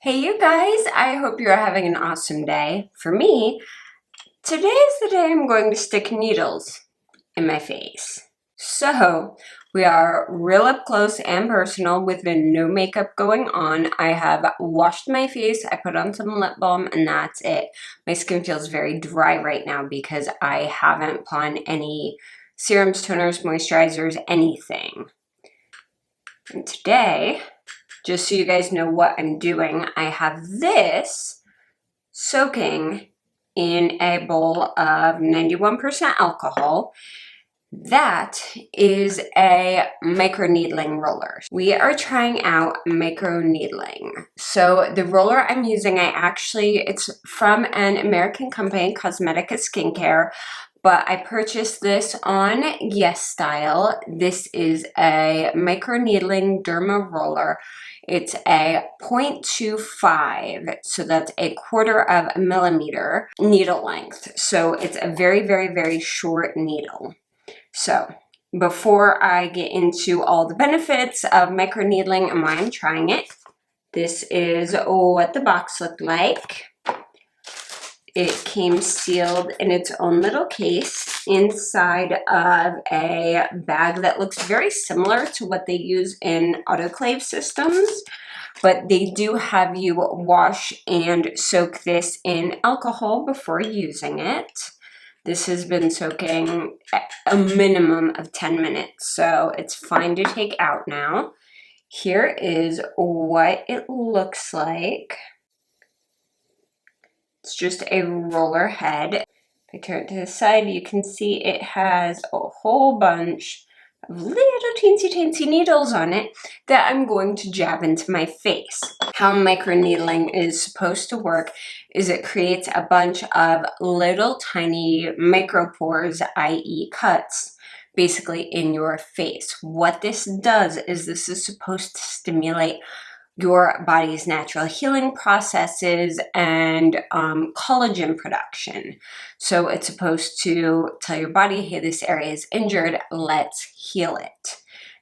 Hey you guys, I hope you're having an awesome day. For me, today is the day I'm going to stick needles in my face. So, we are real up close and personal with no makeup going on. I have washed my face, I put on some lip balm, and that's it. My skin feels very dry right now because I haven't put on any serums, toners, moisturizers, anything. And today, just so you guys know what I'm doing, I have this soaking in a bowl of 91% alcohol. That is a microneedling roller. We are trying out microneedling. So the roller I'm using, it's from an American company, Cosmetica Skincare, but I purchased this on Yes Style. This is a microneedling derma roller. It's a 0.25, so that's a quarter of a millimeter needle length. So it's a very, very, very short needle. So before I get into all the benefits of microneedling and why I'm trying it, this is what the box looked like. It came sealed in its own little case inside of a bag that looks very similar to what they use in autoclave systems, but they do have you wash and soak this in alcohol before using it. This has been soaking a minimum of 10 minutes, so it's fine to take out now. Here is what it looks like. It's just a roller head. If I turn it to the side, you can see it has a whole bunch of little teensy needles on it that I'm going to jab into my face. How microneedling is supposed to work is it creates a bunch of little tiny micropores, i.e. cuts, basically in your face. What this does is this is supposed to stimulate your body's natural healing processes and collagen production. So it's supposed to tell your body, hey, this area is injured, let's heal it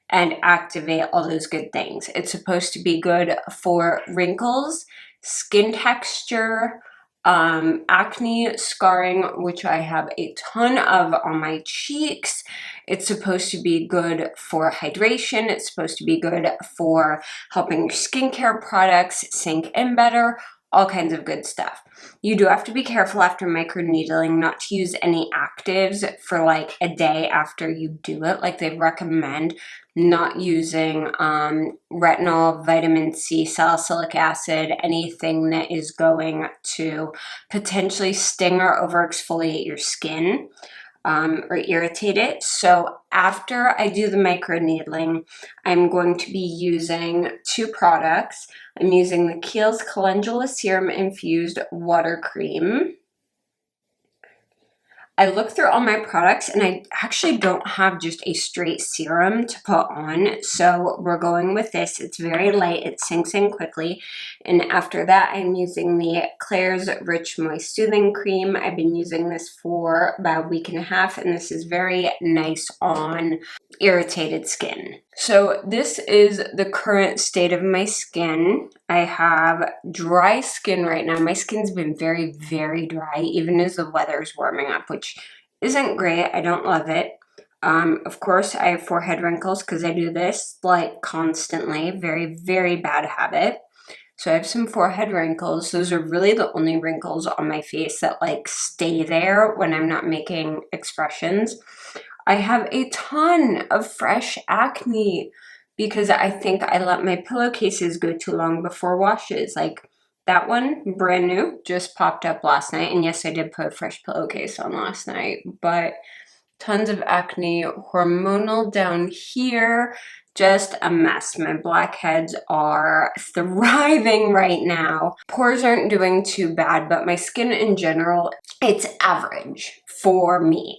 and activate all those good things. It's supposed to be good for wrinkles, skin texture, acne, scarring, which I have a ton of on my cheeks. It's supposed to be good for hydration. It's supposed to be good for helping your skincare products sink in better, all kinds of good stuff. You do have to be careful after microneedling not to use any actives for like a day after you do it. Like they recommend not using retinol, vitamin C, salicylic acid, anything that is going to potentially sting or over exfoliate your skin or irritate it. So after I do the microneedling, I'm going to be using two products. I'm using the Kiehl's Calendula Serum Infused Water Cream. I looked through all my products and I actually don't have just a straight serum to put on, so we're going with this. It's very light, it sinks in quickly, and after that I'm using the Klairs Rich Moist Soothing Cream. I've been using this for about a week and a half, and this is very nice on irritated skin. So this is the current state of my skin. I have dry skin right now. My skin's been very, very dry, even as the weather's warming up, which isn't great. I don't love it. Of course, I have forehead wrinkles because I do this like constantly. Very, very bad habit. So I have some forehead wrinkles. Those are really the only wrinkles on my face that like stay there when I'm not making expressions. I have a ton of fresh acne because I think I let my pillowcases go too long before washes. Like that one, brand new, just popped up last night. And yes, I did put a fresh pillowcase on last night, but tons of acne, hormonal down here, just a mess. My blackheads are thriving right now. Pores aren't doing too bad, but my skin in general, it's average for me.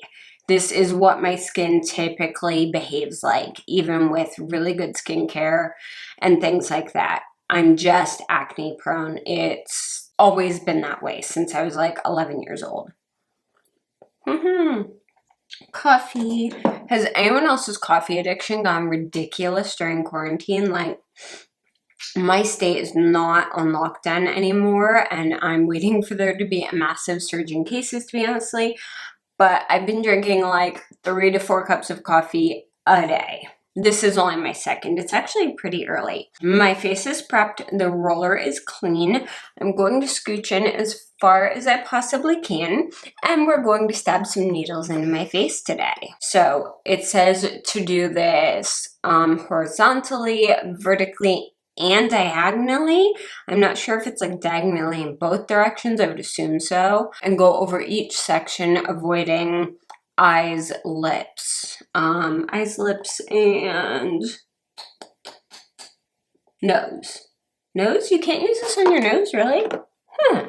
This is what my skin typically behaves like, even with really good skincare and things like that. I'm just acne prone. It's always been that way since I was like 11 years old. Coffee. Has anyone else's coffee addiction gone ridiculous during quarantine? Like, my state is not on lockdown anymore, and I'm waiting for there to be a massive surge in cases, to be honestly. But I've been drinking like 3 to 4 cups of coffee a day. This is only my second. It's actually pretty early. My face is prepped. The roller is clean. I'm going to scooch in as far as I possibly can, and we're going to stab some needles into my face today. So it says to do this horizontally, vertically, and diagonally. I'm not sure if it's like diagonally in both directions. I would assume so. And go over each section, avoiding eyes, lips, and nose. Nose? You can't use this on your nose, really? Huh.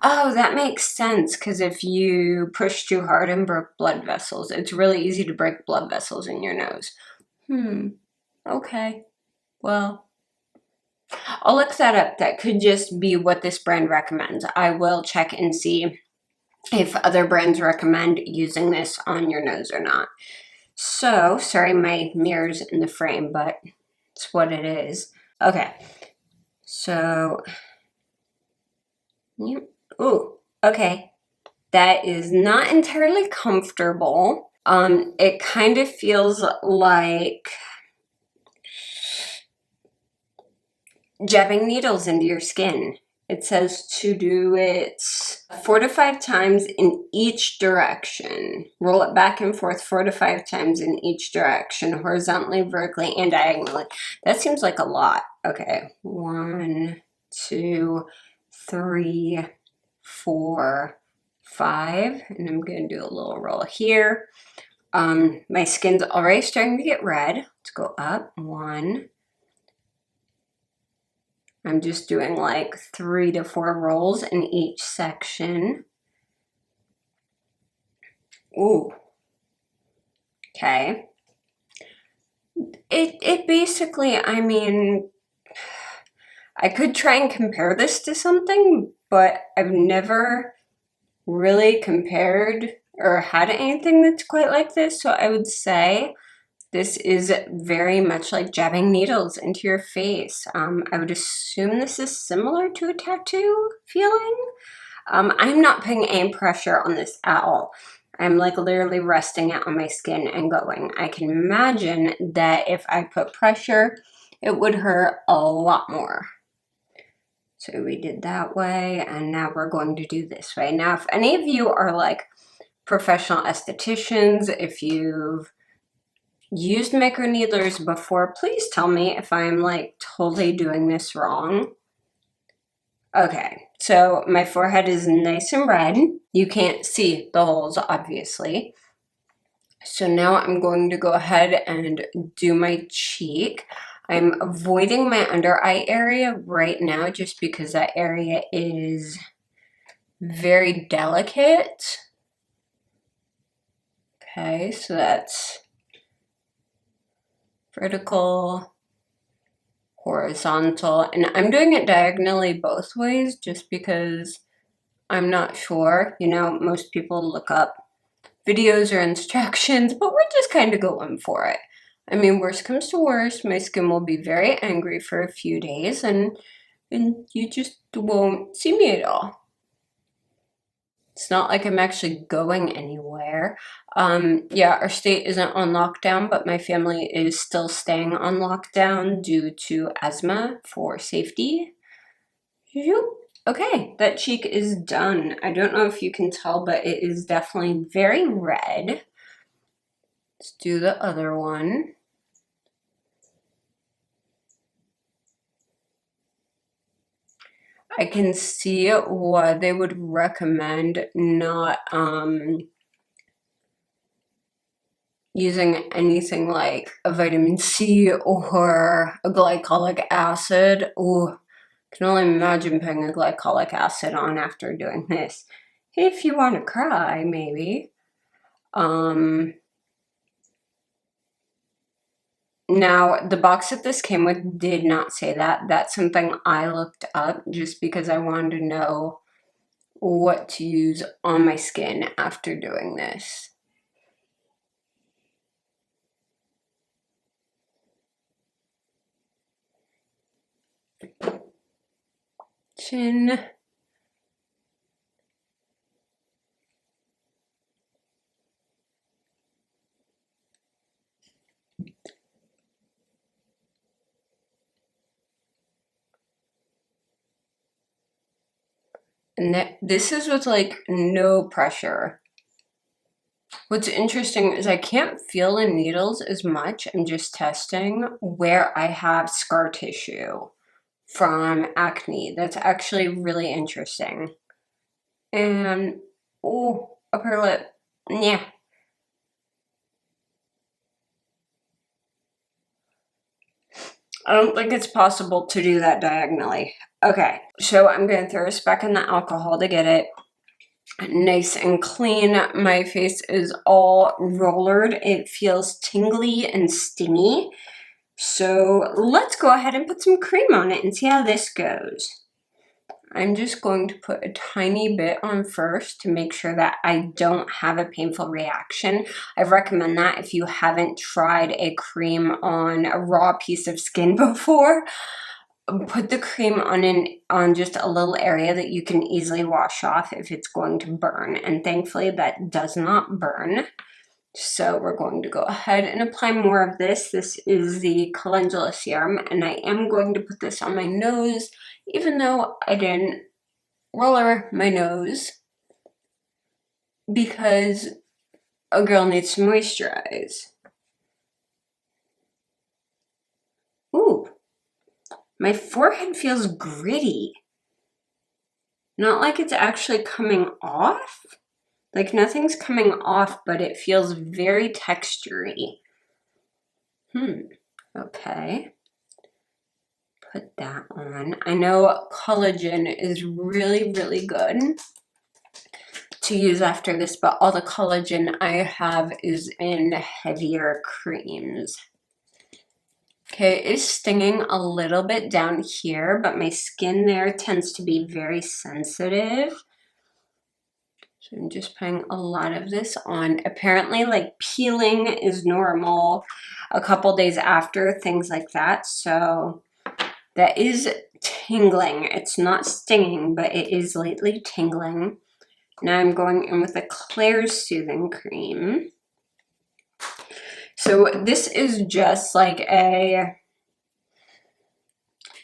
Oh, that makes sense, because if you push too hard and broke blood vessels, it's really easy to break blood vessels in your nose. Okay. Well, I'll look that up. That could just be what this brand recommends. I will check and see if other brands recommend using this on your nose or not. So, sorry my mirror's in the frame, but it's what it is. Okay, so, ooh, okay. That is not entirely comfortable. It kind of feels like jabbing needles into your skin. It says to do it 4 to 5 times in each direction. Roll it back and forth 4 to 5 times in each direction, horizontally, vertically, and diagonally. That seems like a lot. Okay, 1, 2, 3, 4, 5, and I'm gonna do a little roll here. My skin's already starting to get red. Let's go up, 1. I'm just doing like 3 to 4 rolls in each section. Ooh. Okay. It basically, I mean, I could try and compare this to something, but I've never really compared or had anything that's quite like this. So I would say this is very much like jabbing needles into your face. I would assume this is similar to a tattoo feeling. I'm not putting any pressure on this at all. I'm like literally resting it on my skin and going. I can imagine that if I put pressure, it would hurt a lot more. So we did that way, and now we're going to do this way. Now, if any of you are like professional estheticians, if you've used microneedlers before, please tell me if I'm like totally doing this wrong. Okay, so my forehead is nice and red. You can't see the holes, obviously. So now I'm going to go ahead and do my cheek. I'm avoiding my under eye area right now just because that area is very delicate. Okay, so that's vertical, horizontal, and I'm doing it diagonally both ways just because I'm not sure. You know, most people look up videos or instructions, but we're just kind of going for it. I mean, worst comes to worst, my skin will be very angry for a few days, and you just won't see me at all. It's not like I'm actually going anywhere. Yeah, our state isn't on lockdown, but my family is still staying on lockdown due to asthma for safety. Okay, that cheek is done. I don't know if you can tell, but it is definitely very red. Let's do the other one. I can see why they would recommend not using anything like a vitamin C or a glycolic acid. Ooh, I can only imagine putting a glycolic acid on after doing this. If you want to cry, maybe. Now, the box that this came with did not say that. That's something I looked up just because I wanted to know what to use on my skin after doing this. chin. And this is with like no pressure. What's interesting is I can't feel the needles as much. I'm just testing where I have scar tissue from acne. That's actually really interesting. And, oh, upper lip, yeah. I don't think it's possible to do that diagonally. Okay, so I'm going to throw a speck in the alcohol to get it nice and clean. My face is all rollered. It feels tingly and stingy. So let's go ahead and put some cream on it and see how this goes. I'm just going to put a tiny bit on first to make sure that I don't have a painful reaction. I recommend that if you haven't tried a cream on a raw piece of skin before. Put the cream on just a little area that you can easily wash off if it's going to burn. And thankfully that does not burn. So we're going to go ahead and apply more of this. This is the Calendula Serum, and I am going to put this on my nose, even though I didn't roller my nose, because a girl needs to moisturize. Ooh, my forehead feels gritty. Not like it's actually coming off. Like nothing's coming off, but it feels very textury. Okay. Put that on. I know collagen is really, really good to use after this, but all the collagen I have is in heavier creams. Okay, it is stinging a little bit down here, but my skin there tends to be very sensitive. So I'm just putting a lot of this on. Apparently, like, peeling is normal a couple days after, things like that. So that is tingling. It's not stinging, but it is lightly tingling. Now I'm going in with a Claire's Soothing Cream. So this is just like a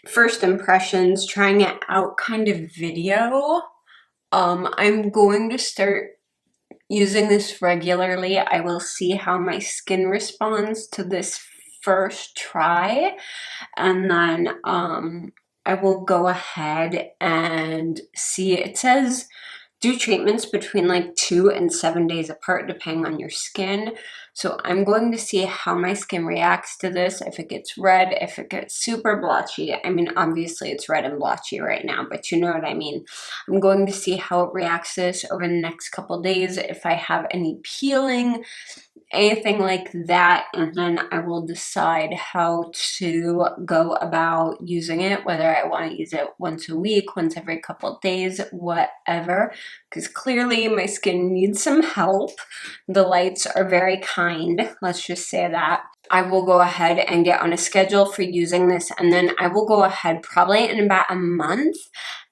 first impressions, trying it out kind of video. I'm going to start using this regularly. I will see how my skin responds to this first try, and then I will go ahead and see. It says do treatments between like 2 and 7 days apart depending on your skin. So I'm going to see how my skin reacts to this, if it gets red, if it gets super blotchy. I mean, obviously it's red and blotchy right now, but you know what I mean. I'm going to see how it reacts to this over the next couple days, if I have any peeling, anything like that, and then I will decide how to go about using it, whether I want to use it once a week, once every couple days, whatever, because clearly my skin needs some help. The lights are very kind, let's just say that. I will go ahead and get on a schedule for using this, and then I will go ahead probably in about a month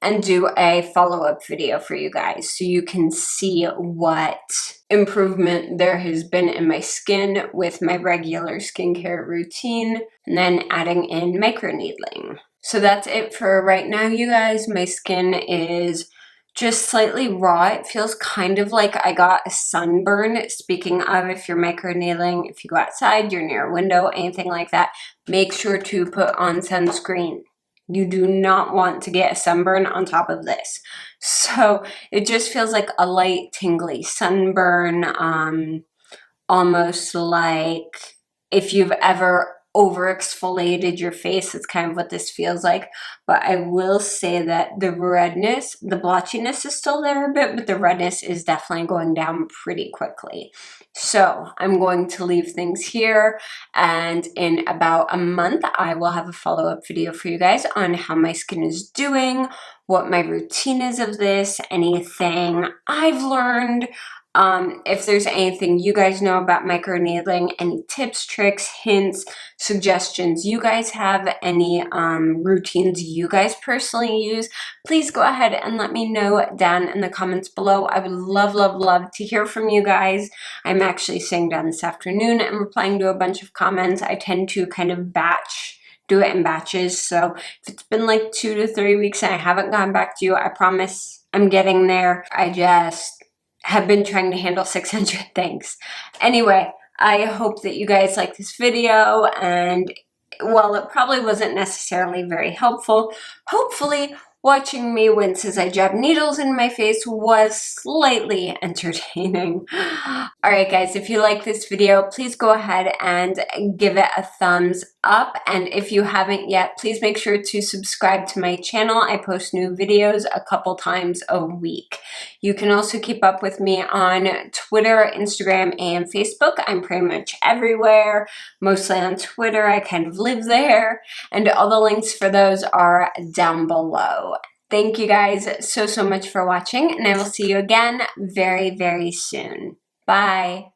and do a follow-up video for you guys so you can see what improvement there has been in my skin with my regular skincare routine, and then adding in microneedling. So that's it for right now, you guys. My skin is just slightly raw. It feels kind of like I got a sunburn. Speaking of, if you're microneedling, if you go outside, you're near a window, anything like that, make sure to put on sunscreen. You do not want to get a sunburn on top of this. So it just feels like a light tingly sunburn, almost like if you've ever over exfoliated your face. It's kind of what this feels like. But I will say that the redness, the blotchiness is still there a bit, but the redness is definitely going down pretty quickly. So I'm going to leave things here, and in about a month I will have a follow-up video for you guys on how my skin is doing, what my routine is of this, anything I've learned. If there's anything you guys know about microneedling, any tips, tricks, hints, suggestions you guys have, any routines you guys personally use, please go ahead and let me know down in the comments below. I would love, love, love to hear from you guys. I'm actually sitting down this afternoon and replying to a bunch of comments. I tend to kind of do it in batches. So if it's been like 2 to 3 weeks and I haven't gone back to you, I promise I'm getting there. I just have been trying to handle 600 things. Anyway, I hope that you guys like this video, and while it probably wasn't necessarily very helpful, hopefully watching me wince as I jab needles in my face was slightly entertaining. Alright guys, if you like this video, please go ahead and give it a thumbs up, and if you haven't yet, please make sure to subscribe to my channel. I post new videos a couple times a week. You can also keep up with me on Twitter, Instagram, and Facebook. I'm pretty much everywhere, mostly on Twitter. I kind of live there, and all the links for those are down below. Thank you guys so much for watching, and I will see you again very, very soon. Bye.